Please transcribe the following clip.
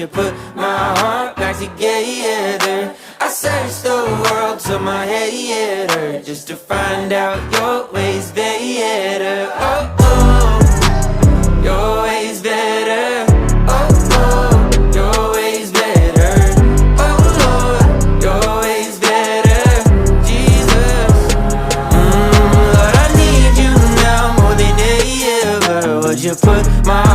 you put my heart back together? I searched the world till my head hurt, just to find out your ways better. Oh, oh, your ways better. Oh, oh, your ways better. Oh, Lord, your ways better. Jesus, Lord, I need you now more than ever. Would you put my